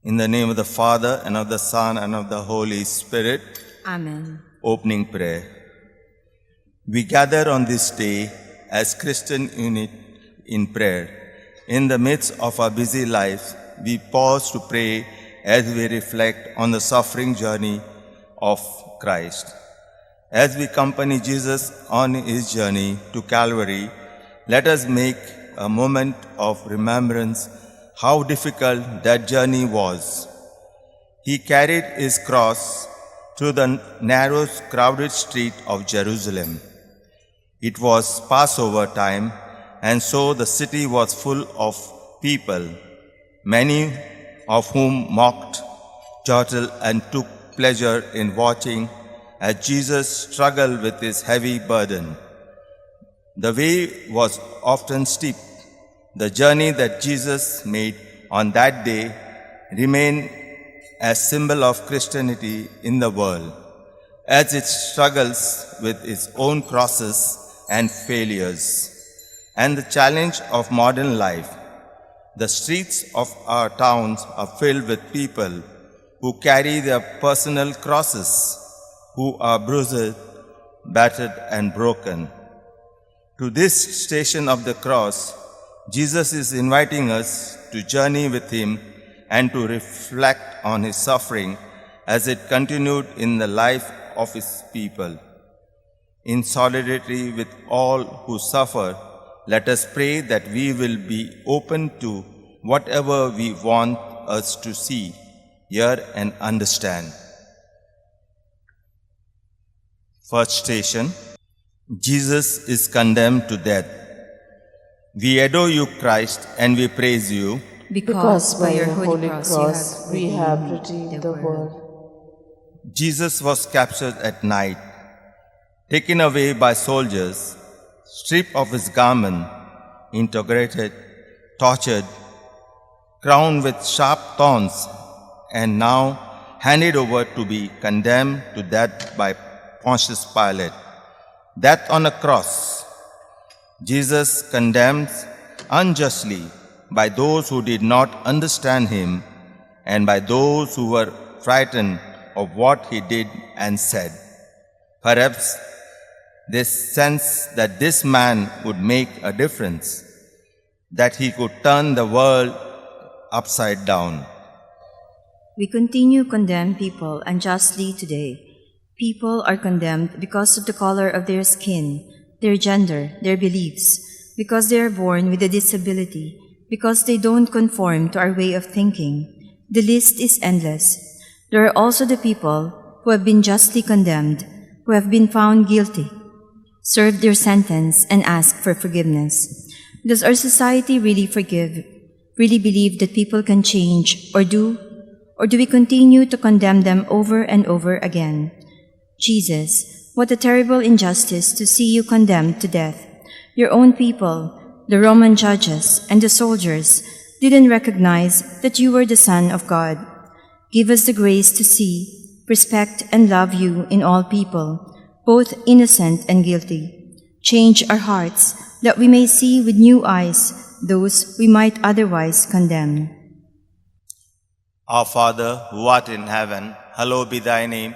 In the name of the Father, and of the Son, and of the Holy Spirit. Amen. Opening prayer. We gather on this day as Christian unit in prayer. In the midst of our busy lives, we pause to pray as we reflect on the suffering journey of Christ. As we accompany Jesus on his journey to Calvary, let us make a moment of remembrance how difficult that journey was. He carried his cross through the narrow, crowded street of Jerusalem. It was Passover time, and so the city was full of people, many of whom mocked, chortled, and took pleasure in watching as Jesus struggled with his heavy burden. The way was often steep. The journey that Jesus made on that day remained a symbol of Christianity in the world, as it struggles with its own crosses and failures, and the challenge of modern life. The streets of our towns are filled with people who carry their personal crosses, who are bruised, battered, and broken. To this station of the cross, Jesus is inviting us to journey with him and to reflect on his suffering as it continued in the life of his people. In solidarity with all who suffer, let us pray that we will be open to whatever we want us to see, hear, and understand. First station, Jesus is condemned to death. We adore you, Christ, and we praise you, Because by your holy cross we have redeemed the world. Jesus was captured at night, taken away by soldiers, stripped of his garment, interrogated, tortured, crowned with sharp thorns, and now handed over to be condemned to death by Pontius Pilate. Death on a cross. Jesus condemned unjustly by those who did not understand him and by those who were frightened of what he did and said. Perhaps they sensed that this man would make a difference, that he could turn the world upside down. We continue to condemn people unjustly today. People are condemned because of the color of their skin, their gender, their beliefs, because they are born with a disability, because they don't conform to our way of thinking. The list is endless. There are also the people who have been justly condemned, who have been found guilty, served their sentence, and asked for forgiveness. Does our society really forgive, really believe that people can change, or do we continue to condemn them over and over again? Jesus, what a terrible injustice to see you condemned to death. Your own people, the Roman judges and the soldiers, didn't recognize that you were the Son of God. Give us the grace to see, respect, and love you in all people, both innocent and guilty. Change our hearts that we may see with new eyes those we might otherwise condemn. Our Father, who art in heaven, hallowed be thy name.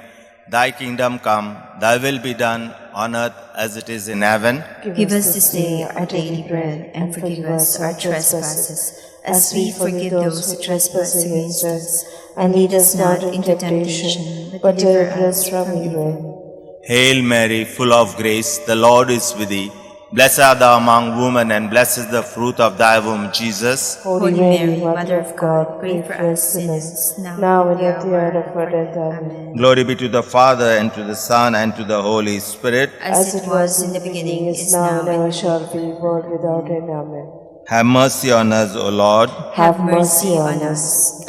Thy kingdom come, thy will be done on earth as it is in heaven. Give us this day our daily bread, and forgive us our trespasses, as we forgive those who trespass against us. And lead us not into temptation, but deliver us from evil. Hail Mary, full of grace, the Lord is with thee. Blessed art thou among women, and blessed is the fruit of thy womb, Jesus. Holy Mary, Mother of God, pray for us sinners, now and at the hour of our death. Amen. Glory be to the Father, and to the Son, and to the Holy Spirit. As it was in the beginning, is now, and ever shall be, world without end. Amen. Have mercy on us, O Lord. have mercy on us.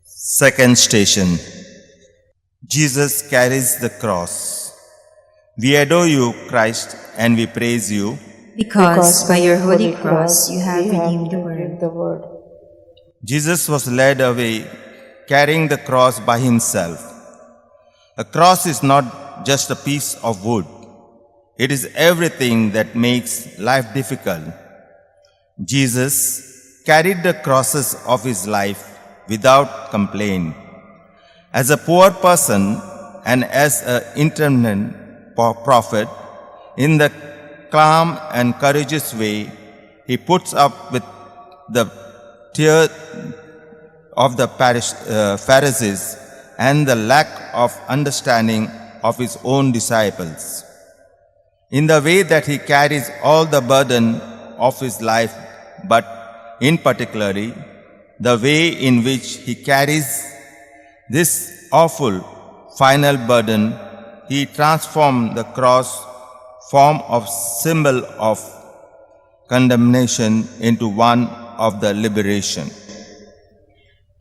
Second station. Jesus carries the cross. We adore you, Christ, and we praise you, Because by your holy cross you have redeemed the world. Jesus was led away carrying the cross by himself. A cross is not just a piece of wood. It is everything that makes life difficult. Jesus carried the crosses of his life without complaint. As a poor person and as an intermittent prophet, in the calm and courageous way, he puts up with the tear of the Pharisees and the lack of understanding of his own disciples. In the way that he carries all the burden of his life, but in particularly the way in which he carries this awful final burden, he transformed the cross form of symbol of condemnation into one of the liberation.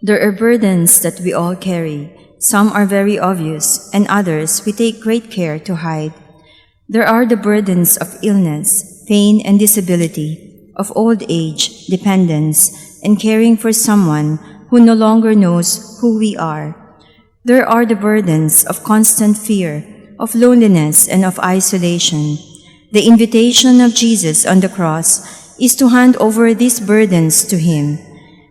There are burdens that we all carry. Some are very obvious, and others we take great care to hide. There are the burdens of illness, pain and disability, of old age, dependence, and caring for someone who no longer knows who we are. There are the burdens of constant fear, of loneliness and of isolation. The invitation of Jesus on the cross is to hand over these burdens to Him.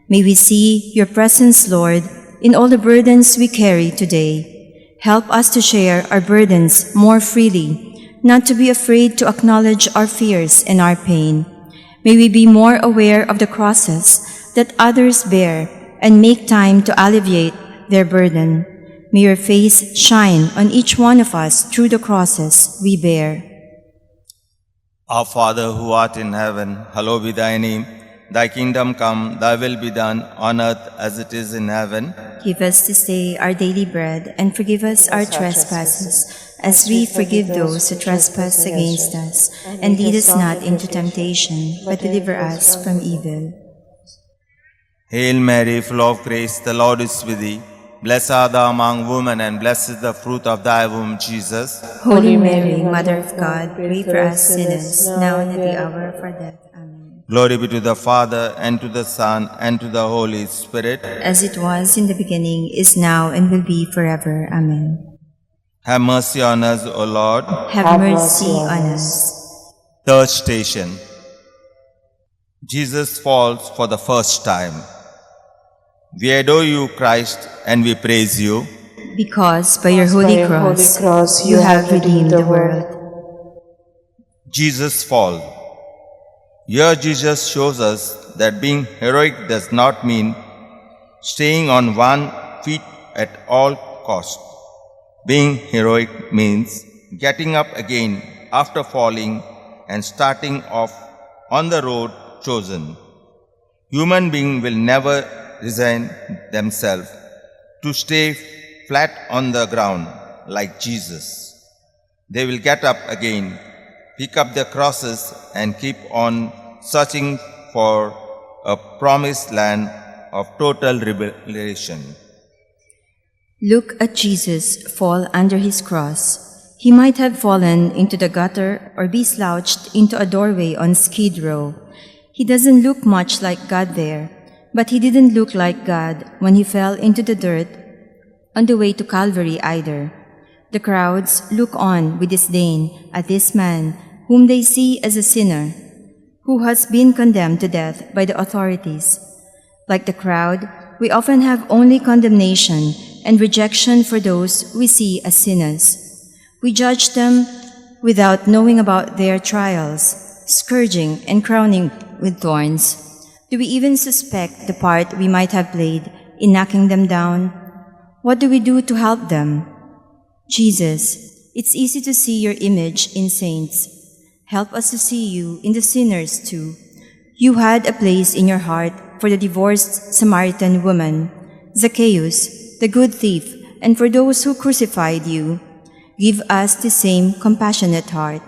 May we see your presence, Lord, in all the burdens we carry today. Help us to share our burdens more freely, not to be afraid to acknowledge our fears and our pain. May we be more aware of the crosses that others bear and make time to alleviate their burden. May your face shine on each one of us through the crosses we bear. Our Father who art in heaven, hallowed be thy name. Thy kingdom come, thy will be done on earth as it is in heaven. Give us this day our daily bread, and forgive us our trespasses, as we forgive those who trespass against us. And lead us not into temptation, but deliver us from evil. Hail Mary, full of grace, the Lord is with thee. Blessed art thou among women, and blessed is the fruit of thy womb, Jesus. Holy Mary, Mother of God, pray for us sinners, now and at the hour of our death. Amen. Glory be to the Father, and to the Son, and to the Holy Spirit. As it was in the beginning, is now, and will be forever. Amen. Have mercy on us, O Lord. Have mercy on us. Third station. Jesus falls for the first time. We adore you, Christ, and we praise you. Because by your holy cross, you have redeemed the world. Jesus falls. Here Jesus shows us that being heroic does not mean staying on one feet at all cost. Being heroic means getting up again after falling and starting off on the road chosen. Human beings will never resign themselves to stay flat on the ground like Jesus. They will get up again, pick up their crosses, and keep on searching for a promised land of total liberation. Look at Jesus fall under his cross. He might have fallen into the gutter or be slouched into a doorway on Skid Row. He doesn't look much like God there, but he didn't look like God when he fell into the dirt on the way to Calvary either. The crowds look on with disdain at this man whom they see as a sinner, who has been condemned to death by the authorities. Like the crowd, we often have only condemnation and rejection for those we see as sinners. We judge them without knowing about their trials, scourging and crowning with thorns. Do we even suspect the part we might have played in knocking them down? What do we do to help them? Jesus, it's easy to see your image in saints. Help us to see you in the sinners too. You had a place in your heart for the divorced Samaritan woman, Zacchaeus, the good thief, and for those who crucified you. Give us the same compassionate heart.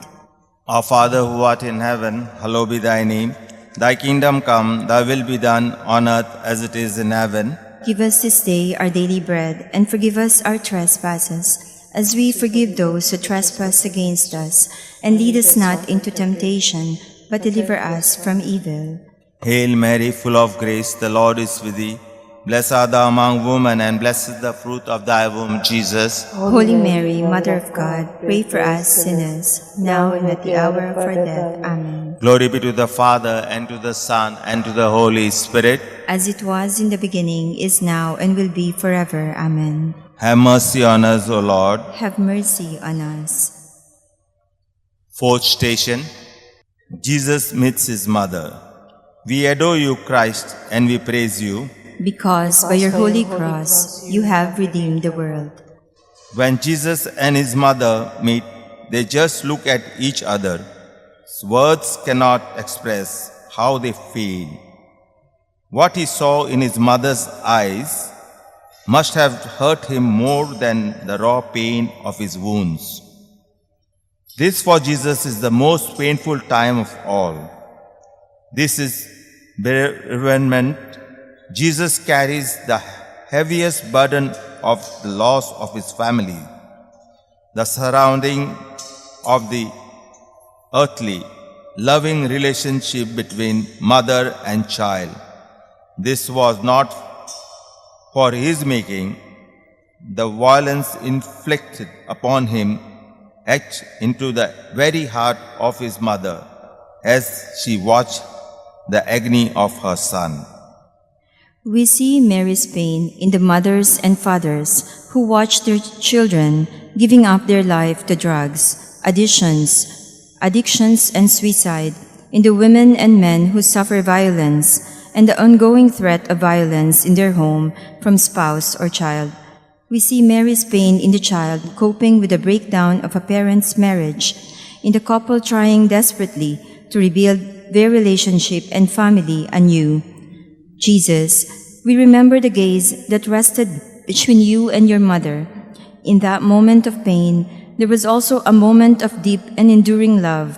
Our Father who art in heaven, hallowed be thy name. Thy kingdom come, thy will be done on earth as it is in heaven. Give us this day our daily bread, and forgive us our trespasses, as we forgive those who trespass against us. And lead us not into temptation, but deliver us from evil. Hail Mary, full of grace, the Lord is with thee. Blessed art thou among women, and blessed is the fruit of thy womb, Jesus. Holy Mary, Mother of God, pray for us sinners, now and at the hour of our death. Amen. Glory be to the Father, and to the Son, and to the Holy Spirit. As it was in the beginning, is now, and will be forever. Amen. Have mercy on us, O Lord. Have mercy on us. Fourth station, Jesus meets his mother. We adore you, Christ, and we praise you. Because by your holy cross, you have redeemed the world. When Jesus and his mother meet, they just look at each other. Words cannot express how they feel. What he saw in his mother's eyes must have hurt him more than the raw pain of his wounds. This for Jesus is the most painful time of all. This is bereavement. Jesus carries the heaviest burden of the loss of his family, the surrounding of the earthly, loving relationship between mother and child. This was not for his making. The violence inflicted upon him etched into the very heart of his mother as she watched the agony of her son. We see Mary's pain in the mothers and fathers who watch their children giving up their life to drugs, addictions, and suicide, in the women and men who suffer violence and the ongoing threat of violence in their home from spouse or child. We see Mary's pain in the child coping with the breakdown of a parent's marriage, in the couple trying desperately to rebuild their relationship and family anew. Jesus, we remember the gaze that rested between you and your mother. In that moment of pain, there was also a moment of deep and enduring love.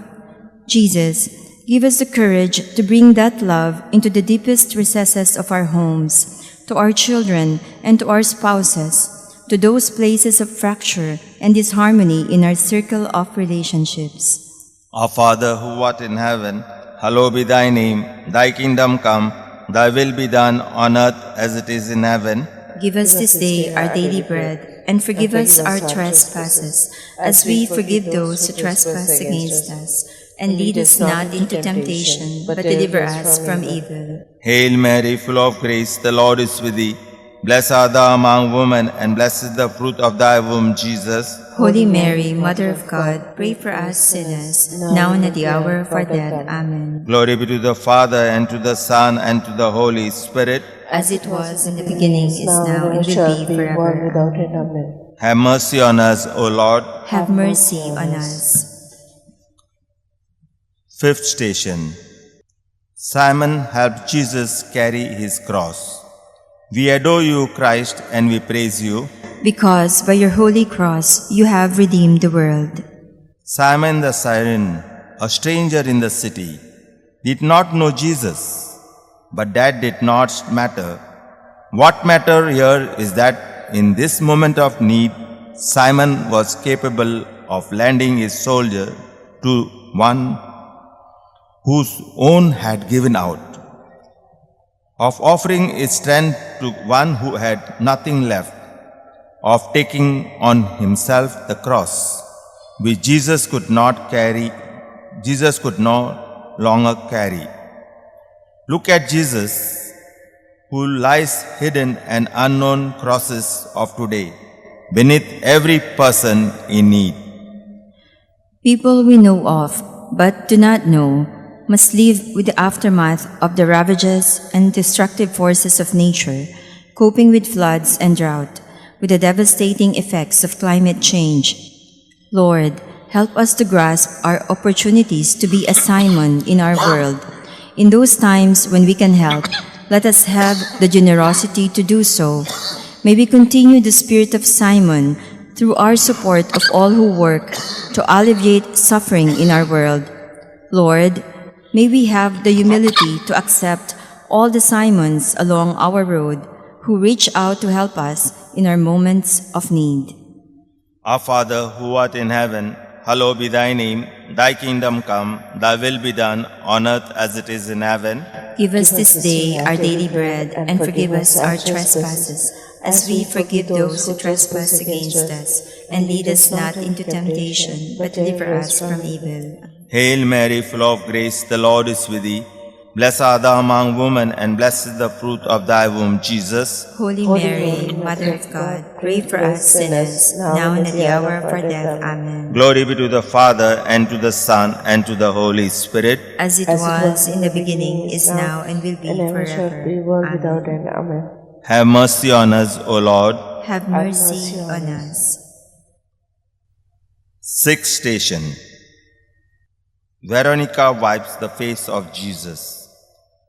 Jesus, give us the courage to bring that love into the deepest recesses of our homes, to our children and to our spouses, to those places of fracture and disharmony in our circle of relationships. Our Father, who art in heaven, hallowed be thy name. Thy kingdom come, thy will be done on earth as it is in heaven. Give us this day our daily bread, and forgive us our trespasses, as we forgive those who trespass against us. And lead us not into temptation, but deliver us from evil. Hail Mary, full of grace, the Lord is with thee. Blessed art thou among women, and blessed is the fruit of thy womb, Jesus. Holy Mary, Mother of God, pray for us sinners, now and at the hour of our death. Amen. Glory be to the Father, and to the Son, and to the Holy Spirit. As it was in the beginning, is now, and will be forever. Without end. Amen. Have mercy on us, O Lord. Have mercy on us. Fifth station, Simon helped Jesus carry his cross. We adore you, Christ, and we praise you. Because by your holy cross you have redeemed the world. Simon the Cyrene, a stranger in the city, did not know Jesus, but that did not matter. What mattered here is that in this moment of need, Simon was capable of lending his soldier to one whose own had given out, of offering his strength to one who had nothing left, of taking on himself the cross, which Jesus could no longer carry. Look at Jesus, who lies hidden and unknown crosses of today, beneath every person in need. People we know of, but do not know, must live with the aftermath of the ravages and destructive forces of nature, coping with floods and drought, with the devastating effects of climate change. Lord, help us to grasp our opportunities to be a Simon in our world. In those times when we can help, let us have the generosity to do so. May we continue the spirit of Simon through our support of all who work to alleviate suffering in our world. Lord, may we have the humility to accept all the Simons along our road who reach out to help us in our moments of need. Our Father, who art in heaven, hallowed be thy name. Thy kingdom come, thy will be done on earth as it is in heaven. Give us this day our daily bread, and forgive us our trespasses, as we forgive those who trespass against us. And lead us not into temptation, but deliver us from evil. Hail Mary, full of grace, the Lord is with thee. Blessed art thou among women, and blessed is the fruit of thy womb, Jesus. Holy Mary, Mother of God, pray for us sinners, now and at the hour of our death. Amen. Glory be to the Father, and to the Son, and to the Holy Spirit. As it was in the beginning, is now, and will be forever. without Amen. end. Amen. Have mercy on us, O Lord. Have mercy on us. Sixth station. Veronica wipes the face of Jesus.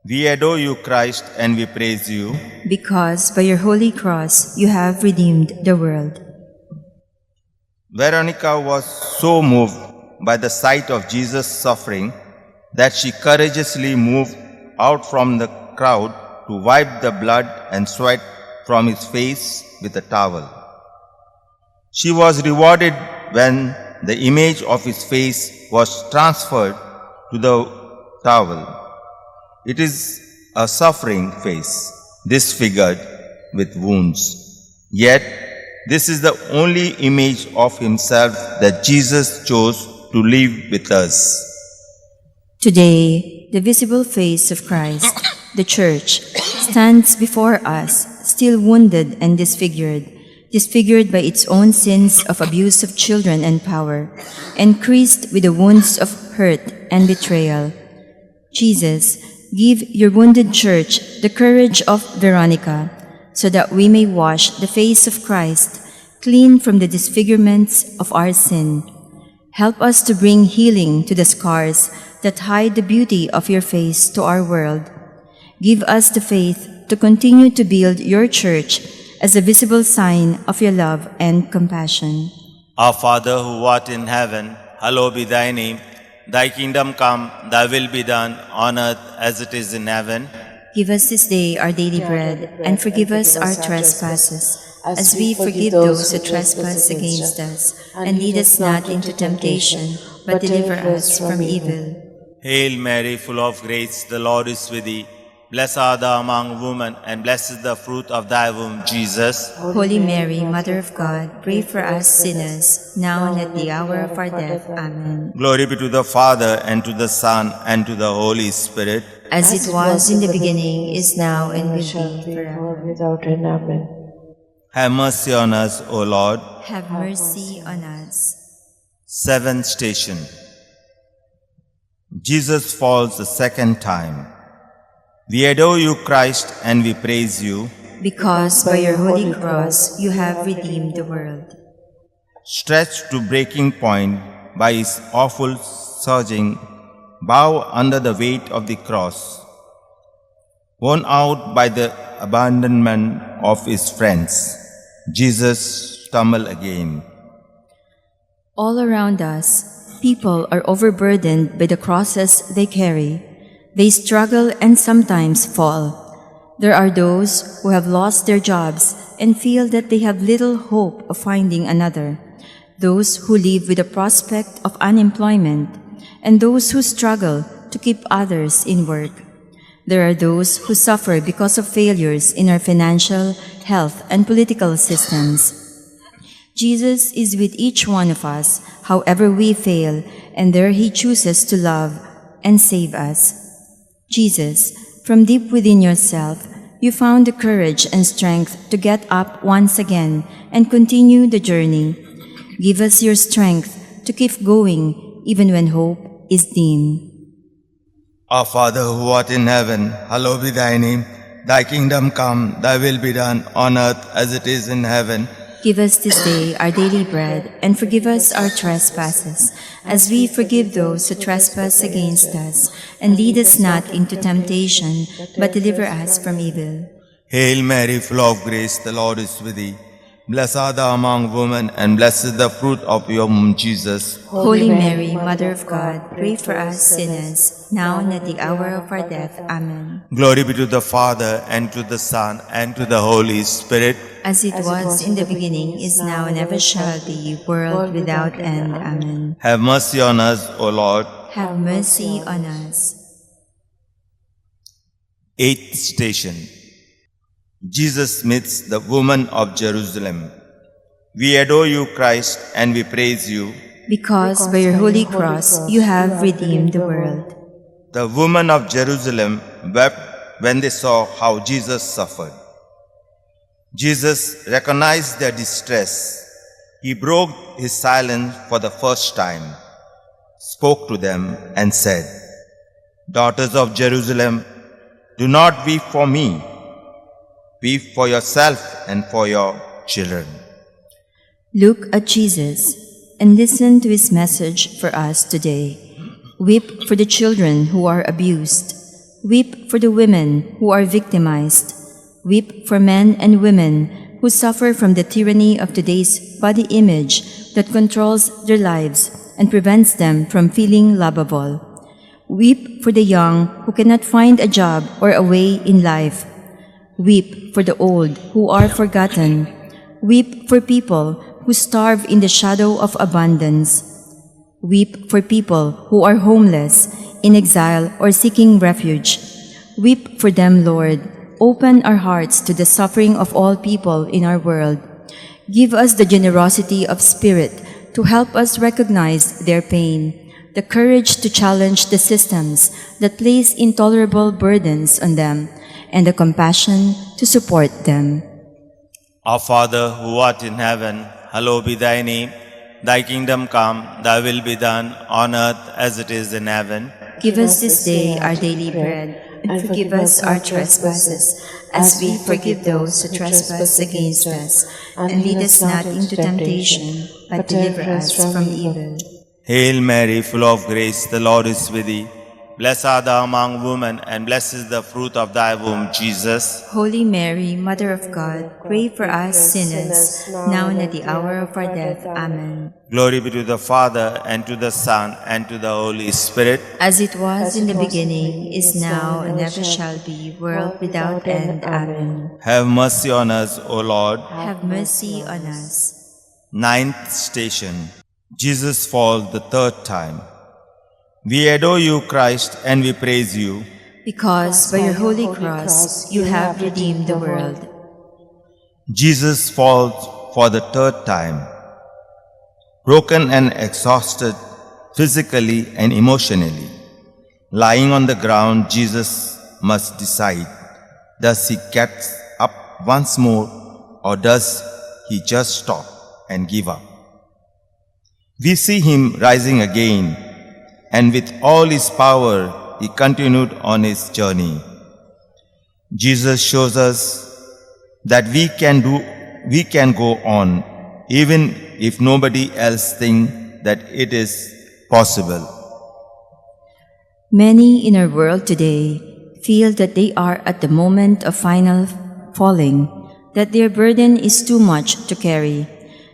We adore you, Christ, and we praise you. Because by your holy cross you have redeemed the world. Veronica was so moved by the sight of Jesus' suffering that she courageously moved out from the crowd to wipe the blood and sweat from his face with a towel. She was rewarded when the image of his face was transferred to the towel. It is a suffering face, disfigured with wounds. Yet, this is the only image of himself that Jesus chose to leave with us. Today, the visible face of Christ, the Church, stands before us, still wounded and disfigured by its own sins of abuse of children and power, and creased with the wounds of hurt and betrayal. Jesus, give your wounded Church the courage of Veronica, so that we may wash the face of Christ clean from the disfigurements of our sin. Help us to bring healing to the scars that hide the beauty of your face to our world. Give us the faith to continue to build your Church as a visible sign of your love and compassion. Our Father who art in heaven, hallowed be thy name. Thy kingdom come, thy will be done on earth as it is in heaven. Give us this day our daily bread, and forgive us our trespasses, as we forgive those who trespass against us. And lead us not into temptation, but deliver us from evil. Hail Mary, full of grace, the Lord is with thee. Blessed art thou among women, and blessed is the fruit of thy womb, Jesus. Holy Mary, Mother of God, pray for us sinners, now and at the hour of our death. Amen. Glory be to the Father, and to the Son, and to the Holy Spirit. As it was in the beginning, is now, and will be forever. without end. Amen. Have mercy on us, O Lord. Have mercy on us. Seventh station. Jesus falls the second time. We adore you, Christ, and we praise you. Because by your holy cross you have redeemed the world. Stretched to breaking point by his awful surging, bow under the weight of the cross. Worn out by the abandonment of his friends, Jesus stumbled again. All around us, people are overburdened by the crosses they carry. They struggle and sometimes fall. There are those who have lost their jobs and feel that they have little hope of finding another. Those who live with the prospect of unemployment, and those who struggle to keep others in work. There are those who suffer because of failures in our financial, health, and political systems. Jesus is with each one of us, however we fail, and there He chooses to love and save us. Jesus, from deep within yourself, you found the courage and strength to get up once again and continue the journey. Give us your strength to keep going even when hope is dim. Our Father who art in heaven, hallowed be thy name. Thy kingdom come, thy will be done on earth as it is in heaven. Give us this day our daily bread, and forgive us our trespasses, as we forgive those who trespass against us. And lead us not into temptation, but deliver us from evil. Hail Mary, full of grace, the Lord is with thee. Blessed art thou among women, and blessed is the fruit of your womb, Jesus. Holy Mary, Mother of God, pray for us sinners, now and at the hour of our death. Amen. Glory be to the Father, and to the Son, and to the Holy Spirit. As it was in the beginning, is now, and ever shall be, world without end. Amen. Have mercy on us, O Lord. Have mercy on us. Eighth station. Jesus meets the woman of Jerusalem. We adore you, Christ, and we praise you. Because by your holy cross you have redeemed the world. The women of Jerusalem wept when they saw how Jesus suffered. Jesus recognized their distress. He broke his silence for the first time, spoke to them and said, "Daughters of Jerusalem, do not weep for me. Weep for yourself and for your children." Look at Jesus and listen to his message for us today. Weep for the children who are abused. Weep for the women who are victimized. Weep for men and women who suffer from the tyranny of today's body image that controls their lives and prevents them from feeling lovable. Weep for the young who cannot find a job or a way in life. Weep for the old who are forgotten. Weep for people who starve in the shadow of abundance. Weep for people who are homeless, in exile, or seeking refuge. Weep for them, Lord. Open our hearts to the suffering of all people in our world. Give us the generosity of spirit to help us recognize their pain, the courage to challenge the systems that place intolerable burdens on them, and the compassion to support them. Our Father, who art in heaven, hallowed be thy name. Thy kingdom come, thy will be done, on earth as it is in heaven. Give us this day our daily bread, and forgive us our trespasses, as we forgive those who trespass against us. And lead us not into temptation, but deliver us from evil. Hail Mary, full of grace, the Lord is with thee. Blessed art thou among women, and blessed is the fruit of thy womb, Jesus. Holy Mary, Mother of God, pray for us sinners, now and at the hour of our death. Amen. Glory be to the Father, and to the Son, and to the Holy Spirit. As it was in the beginning, is now, and ever shall be, world without end. Amen. Have mercy on us, O Lord. Have mercy on us. Ninth station. Jesus falls the third time. We adore you, Christ, and we praise you. Because by your holy cross you have redeemed the world. Jesus falls for the third time. Broken and exhausted physically and emotionally. Lying on the ground, Jesus must decide, does he get up once more, or does he just stop and give up? We see him rising again, and with all his power, he continued on his journey. Jesus shows us that we can go on, even if nobody else thinks that it is possible. Many in our world today feel that they are at the moment of final falling, that their burden is too much to carry.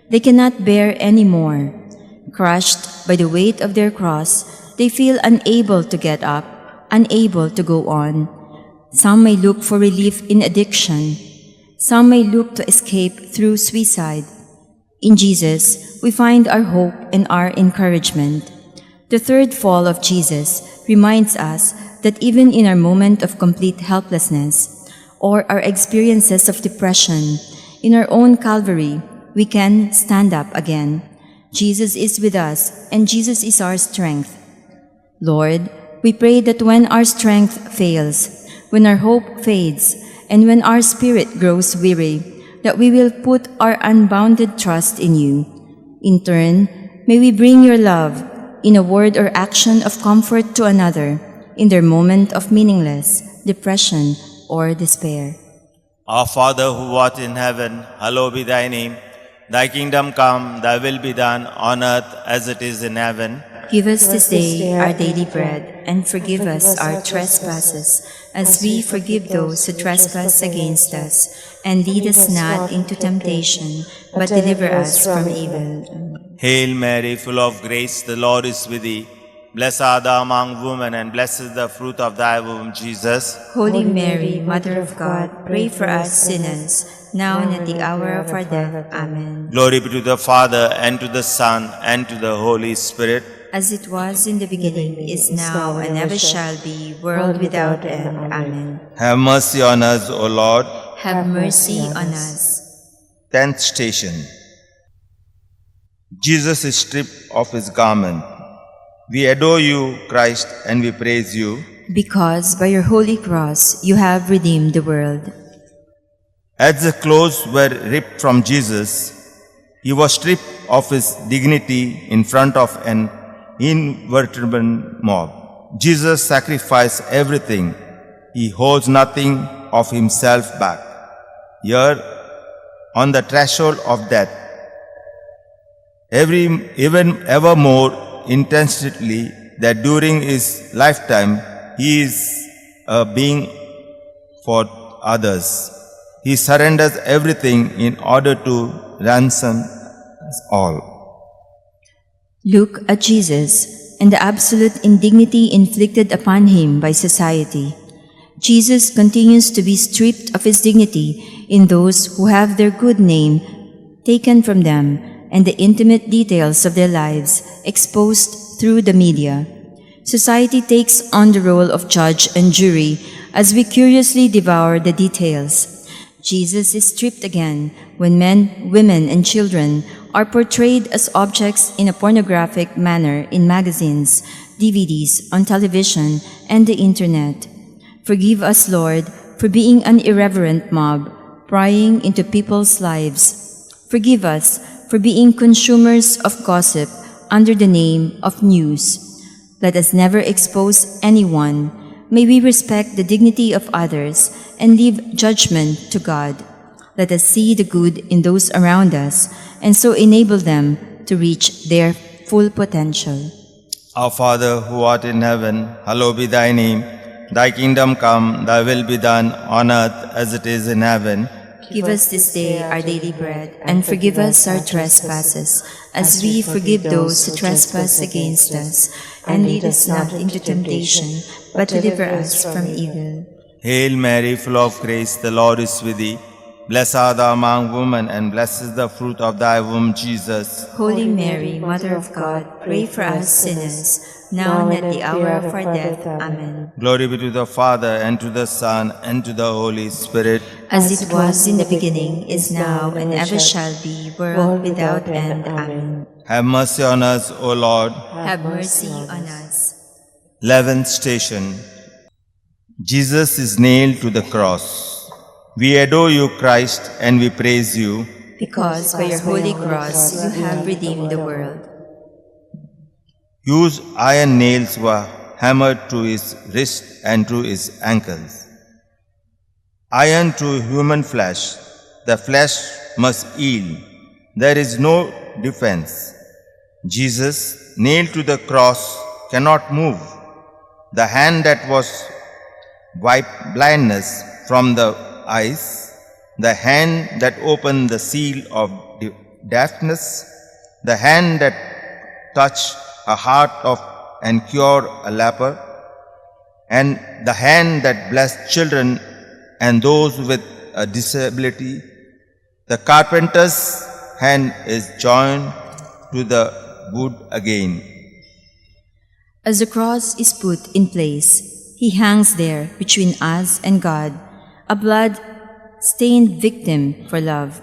They cannot bear any more. Crushed by the weight of their cross, they feel unable to get up, unable to go on. Some may look for relief in addiction. Some may look to escape through suicide. In Jesus, we find our hope and our encouragement. The third fall of Jesus reminds us that even in our moment of complete helplessness or our experiences of depression, in our own Calvary, we can stand up again. Jesus is with us, and Jesus is our strength. Lord, we pray that when our strength fails, when our hope fades, and when our spirit grows weary, that we will put our unbounded trust in you. In turn, may we bring your love in a word or action of comfort to another in their moment of meaningless depression or despair. Our Father, who art in heaven, hallowed be thy name. Thy kingdom come, thy will be done, on earth as it is in heaven. Give us this day our daily bread, and forgive us our trespasses, as we forgive those who trespass against us. And lead us not into temptation, but deliver us from evil. Amen. Hail Mary, full of grace, the Lord is with thee. Blessed art thou among women, and blessed is the fruit of thy womb, Jesus. Holy Mary, Mother of God, pray for us sinners, now and at the hour of our death. Amen. Glory be to the Father, and to the Son, and to the Holy Spirit. As it was in the beginning, is now, and ever shall be, world without end. Amen. Have mercy on us, O Lord. Have mercy on us. 10th station. Jesus is stripped of his garment. We adore you, Christ, and we praise you. Because by your holy cross you have redeemed the world. As the clothes were ripped from Jesus, he was stripped of his dignity in front of an invertebrate mob. Jesus sacrificed everything. He holds nothing of himself back. Here, on the threshold of death, even ever more intensely, that during his lifetime he is a being for others. He surrenders everything in order to ransom us all. Look at Jesus and the absolute indignity inflicted upon him by society. Jesus continues to be stripped of his dignity in those who have their good name taken from them and the intimate details of their lives exposed through the media. Society takes on the role of judge and jury as we curiously devour the details. Jesus is stripped again when men, women, and children are portrayed as objects in a pornographic manner in magazines, DVDs, on television, and the internet. Forgive us, Lord, for being an irreverent mob, prying into people's lives. Forgive us for being consumers of gossip under the name of news. Let us never expose anyone. May we respect the dignity of others and leave judgment to God. Let us see the good in those around us and so enable them to reach their full potential. Our Father, who art in heaven, hallowed be thy name. Thy kingdom come, thy will be done on earth as it is in heaven. Give us this day our daily bread, and forgive us our trespasses, as we forgive those who trespass against us. And lead us not into temptation, but deliver us from evil. Hail Mary, full of grace, the Lord is with thee. Blessed art thou among women, and blessed is the fruit of thy womb, Jesus. Holy Mary, Mother of God, pray for us sinners, now and at the hour of our death. Amen. Glory be to the Father, and to the Son, and to the Holy Spirit. As it was in the beginning, is now, and ever shall be, world without end. Amen. Have mercy on us, O Lord. Have mercy on us. 11th station. Jesus is nailed to the cross. We adore you, Christ, and we praise you. Because by your holy cross you have redeemed the world. Huge iron nails were hammered to his wrist and to his ankles. Iron to human flesh, the flesh must yield. There is no defense. Jesus, nailed to the cross, cannot move. The hand that was wiped blindness from the eyes, the hand that opened the seal of deafness, the hand that touched a heart of and cured a leper, and the hand that blessed children and those with a disability. The carpenter's hand is joined to the wood again. As the cross is put in place, he hangs there between us and God, a blood-stained victim for love.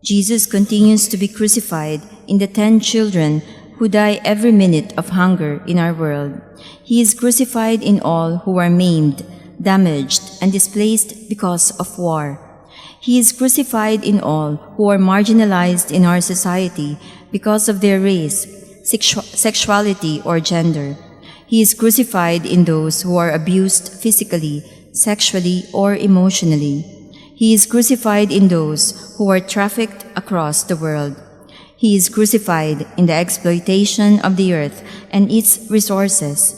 Jesus continues to be crucified in the 10 children who die every minute of hunger in our world. He is crucified in all who are maimed, damaged, and displaced because of war. He is crucified in all who are marginalized in our society because of their race, sexuality, or gender. He is crucified in those who are abused physically, sexually, or emotionally. He is crucified in those who are trafficked across the world. He is crucified in the exploitation of the earth and its resources.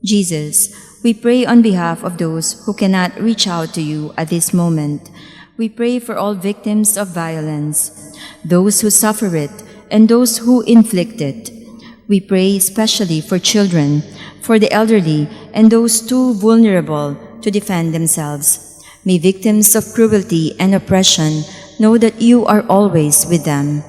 Jesus, we pray on behalf of those who cannot reach out to you at this moment. We pray for all victims of violence, those who suffer it and those who inflict it. We pray especially for children, for the elderly, and those too vulnerable to defend themselves. May victims of cruelty and oppression know that you are always with them.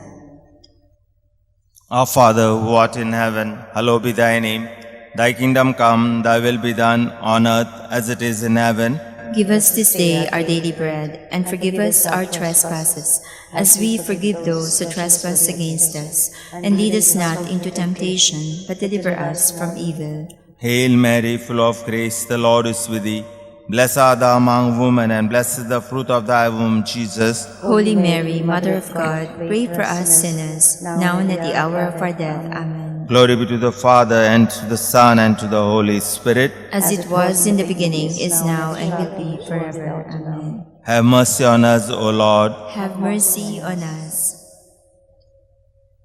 Our Father, who art in heaven, hallowed be thy name. Thy kingdom come, thy will be done on earth as it is in heaven. Give us this day our daily bread, and forgive us our trespasses, as we forgive those who trespass against us. And lead us not into temptation, but deliver us from evil. Hail Mary, full of grace, the Lord is with thee. Blessed art thou among women, and blessed is the fruit of thy womb, Jesus. Holy Mary, Mother of God, pray for us sinners, now and at the hour of our death. Amen. Glory be to the Father, and to the Son, and to the Holy Spirit. As it was in the beginning, is now, and will be forever. Amen. Have mercy on us, O Lord. Have mercy on us.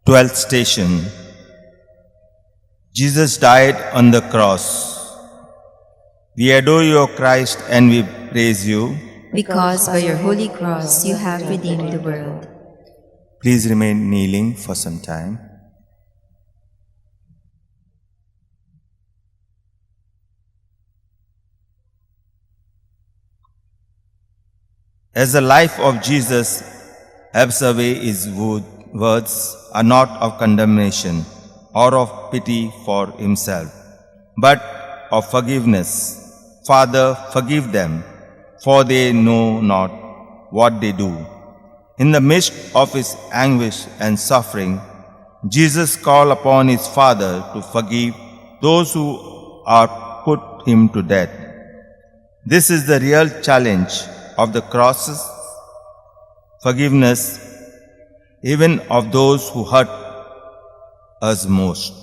12th station. Jesus died on the cross. We adore you, O Christ, and we praise you. Because by your holy cross you have redeemed the world. Please remain kneeling for some time. As the life of Jesus ebbs away, his words are not of condemnation or of pity for himself, but of forgiveness. Father, forgive them, for they know not what they do. In the midst of his anguish and suffering, Jesus called upon his Father to forgive those who are put him to death. This is the real challenge of the cross's forgiveness, even of those who hurt us most.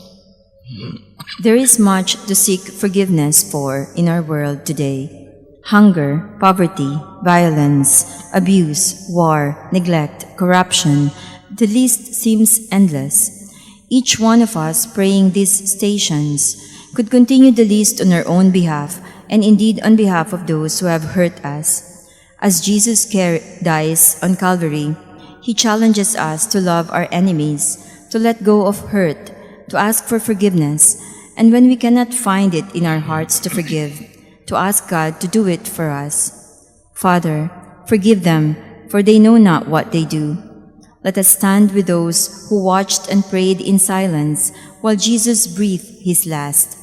There is much to seek forgiveness for in our world today. Hunger, poverty, violence, abuse, war, neglect, corruption. The list seems endless. Each one of us praying these stations could continue the list on our own behalf and indeed on behalf of those who have hurt us. As Jesus dies on Calvary, he challenges us to love our enemies, to let go of hurt, to ask for forgiveness, and when we cannot find it in our hearts to forgive, to ask God to do it for us. Father, forgive them, for they know not what they do. Let us stand with those who watched and prayed in silence while Jesus breathed his last.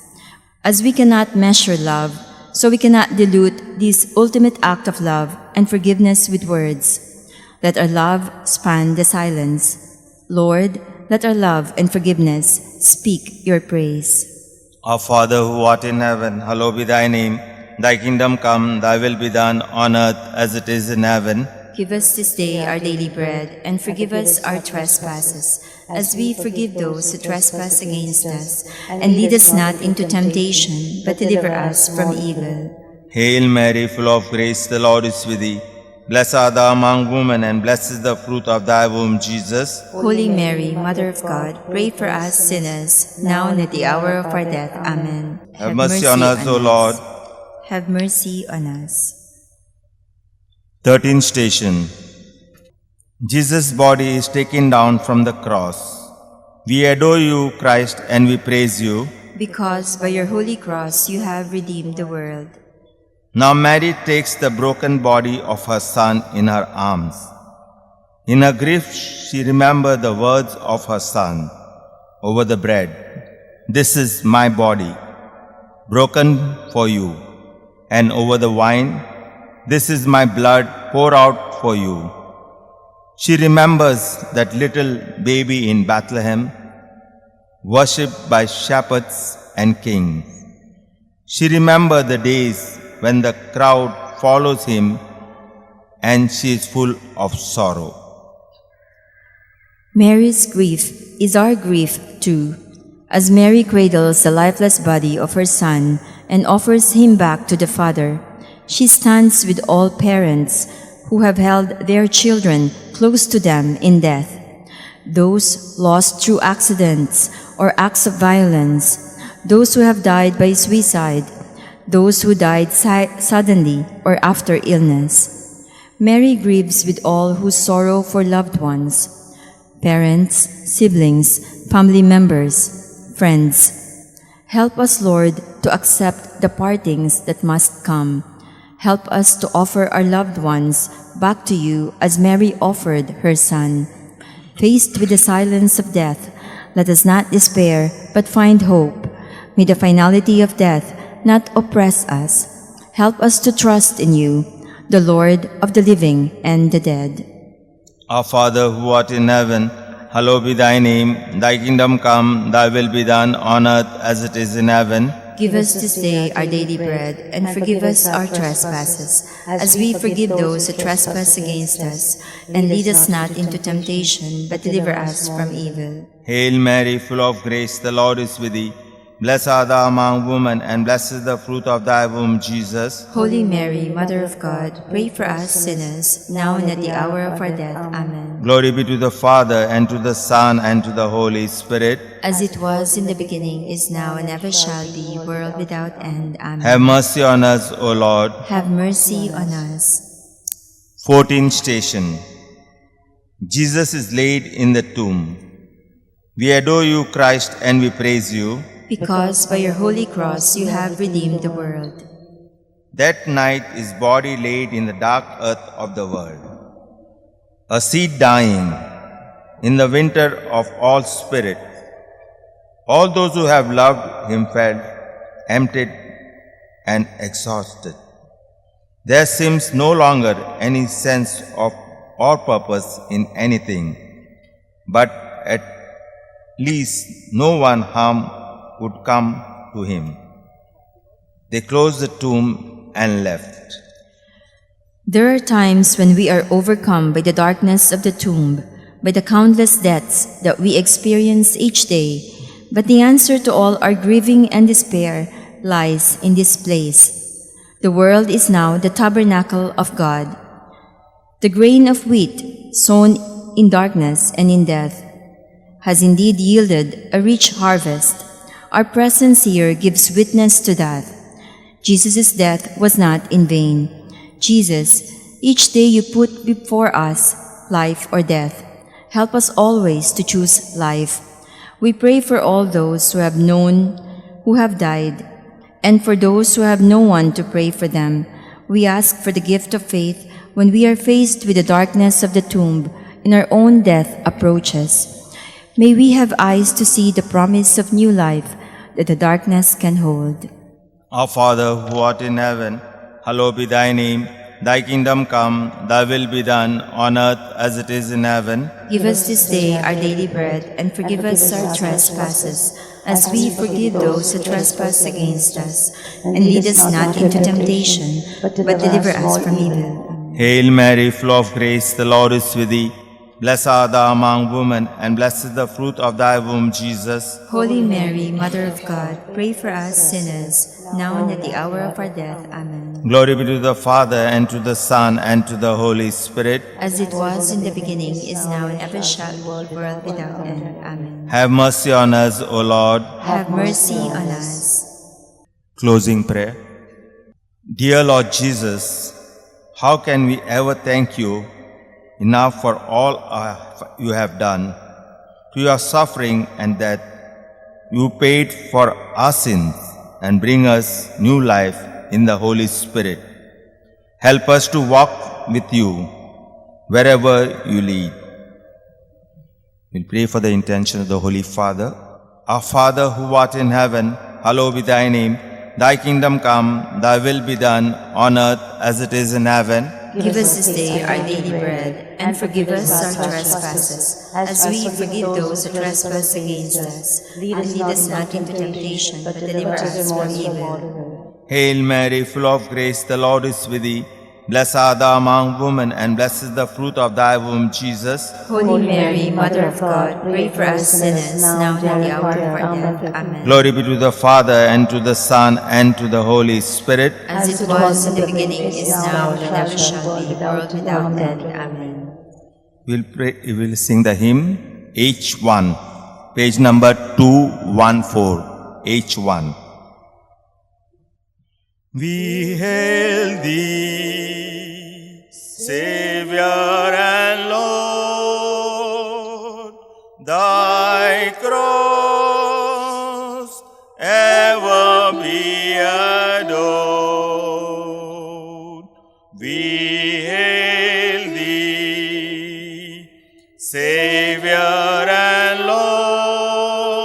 As we cannot measure love, so we cannot dilute this ultimate act of love and forgiveness with words. Let our love span the silence. Lord, let our love and forgiveness speak your praise. Our Father, who art in heaven, hallowed be thy name. Thy kingdom come, thy will be done on earth as it is in heaven. Give us this day our daily bread, and forgive us our trespasses, as we forgive those who trespass against us. And lead us not into temptation, but deliver us from evil. Hail Mary, full of grace, the Lord is with thee. Blessed art thou among women, and blessed is the fruit of thy womb, Jesus. Holy Mary, Mother of God, pray for us sinners, now and at the hour of our death. Amen. Have mercy on us, O Lord. Have mercy on us. 13th station. Jesus' body is taken down from the cross. We adore you, Christ, and we praise you. Because by your holy cross you have redeemed the world. Now Mary takes the broken body of her Son in her arms. In her grief, she remembered the words of her Son over the bread. This is my body, broken for you. And over the wine, this is my blood poured out for you. She remembers that little baby in Bethlehem, worshipped by shepherds and kings. She remembers the days when the crowd follows him and she is full of sorrow. Mary's grief is our grief too, as Mary cradles the lifeless body of her Son and offers him back to the Father. She stands with all parents who have held their children close to them in death, those lost through accidents or acts of violence, those who have died by suicide, those who died suddenly or after illness. Mary grieves with all who sorrow for loved ones, parents, siblings, family members, friends. Help us, Lord, to accept the partings that must come. Help us to offer our loved ones back to you as Mary offered her son. Faced with the silence of death, let us not despair, but find hope. May the finality of death not oppress us. Help us to trust in you, the Lord of the living and the dead. Our Father who art in heaven, hallowed be thy name. Thy kingdom come, thy will be done on earth as it is in heaven. Give us this day our daily bread, and forgive us our trespasses, as we forgive those who trespass against us. And lead us not into temptation, but deliver us from evil. Hail Mary, full of grace, the Lord is with thee. Blessed art thou among women, and blessed is the fruit of thy womb, Jesus. Holy Mary, Mother of God, pray for us sinners, now and at the hour of our death. Amen. Glory be to the Father, and to the Son, and to the Holy Spirit. As it was in the beginning, is now, and ever shall be, world without end. Amen. Have mercy on us, O Lord. Have mercy on us. 14th station. Jesus is laid in the tomb. We adore you, Christ, and we praise you, because by your holy cross you have redeemed the world. That night his body laid in the dark earth of the world. A seed dying in the winter of all spirit. All those who have loved him felt emptied and exhausted. There seems no longer any sense of or purpose in anything, but at least no one harm would come to him. They closed the tomb and left. There are times when we are overcome by the darkness of the tomb, by the countless deaths that we experience each day, but the answer to all our grieving and despair lies in this place. The world is now the tabernacle of God. The grain of wheat sown in darkness and in death has indeed yielded a rich harvest. Our presence here gives witness to that. Jesus' death was not in vain. Jesus, each day you put before us life or death. Help us always to choose life. We pray for all those who have known, who have died, and for those who have no one to pray for them. We ask for the gift of faith when we are faced with the darkness of the tomb and our own death approaches. May we have eyes to see the promise of new life that the darkness can hold. Our Father who art in heaven, hallowed be thy name. Thy kingdom come, thy will be done on earth as it is in heaven. Give us this day our daily bread, and forgive us our trespasses, as we forgive those who trespass against us. And lead us not into temptation, but deliver us from evil. Hail Mary, full of grace, the Lord is with thee. Blessed art thou among women, and blessed is the fruit of thy womb, Jesus. Holy Mary, Mother of God, pray for us sinners, now and at the hour of our death. Amen. Glory be to the Father, and to the Son, and to the Holy Spirit. As it was in the beginning, is now, and ever shall be, world without end. Amen. Have mercy on us, O Lord. Have mercy on us. Closing prayer. Dear Lord Jesus, how can we ever thank you enough for all you have done? To your suffering and death, you paid for our sins and bring us new life in the Holy Spirit. Help us to walk with you wherever you lead. We'll pray for the intention of the Holy Father. Our Father who art in heaven, hallowed be thy name. Thy kingdom come, thy will be done on earth as it is in heaven. Give us this day our daily bread, and forgive us our trespasses, as we forgive those who trespass against us. And lead us not into temptation, but deliver us from evil. Hail Mary, full of grace, the Lord is with thee. Blessed art thou among women, and blessed is the fruit of thy womb, Jesus. Holy Mary, Mother of God, pray for us sinners, now and at the hour of our death. Amen. Glory be to the Father, and to the Son, and to the Holy Spirit. As it was in the beginning, is now, and ever shall be, world without end. Amen. We'll sing the hymn H1, page number 214, H1. We hail thee, Savior and Lord, thy cross ever be adored. We hail thee, Savior and Lord,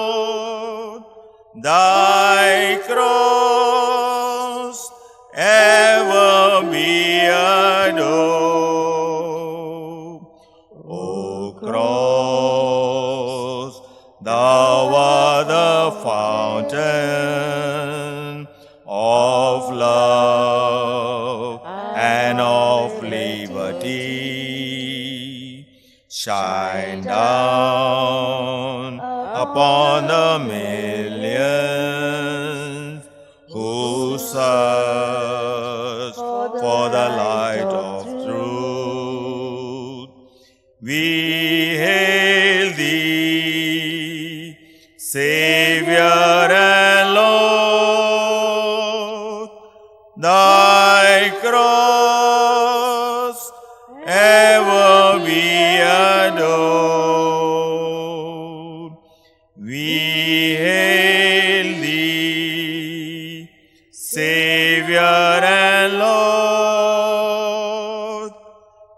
thy cross ever be adored. O cross, thou art the fountain of love and of liberty. Shine down upon the millions who search for the light of truth. We hail thee, Savior and Lord, thy cross ever be adored. We hail thee, Savior and Lord,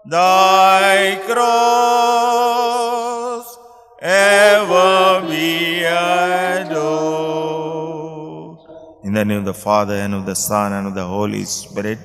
thy cross ever be adored. In the name of the Father, and of the Son, and of the Holy Spirit.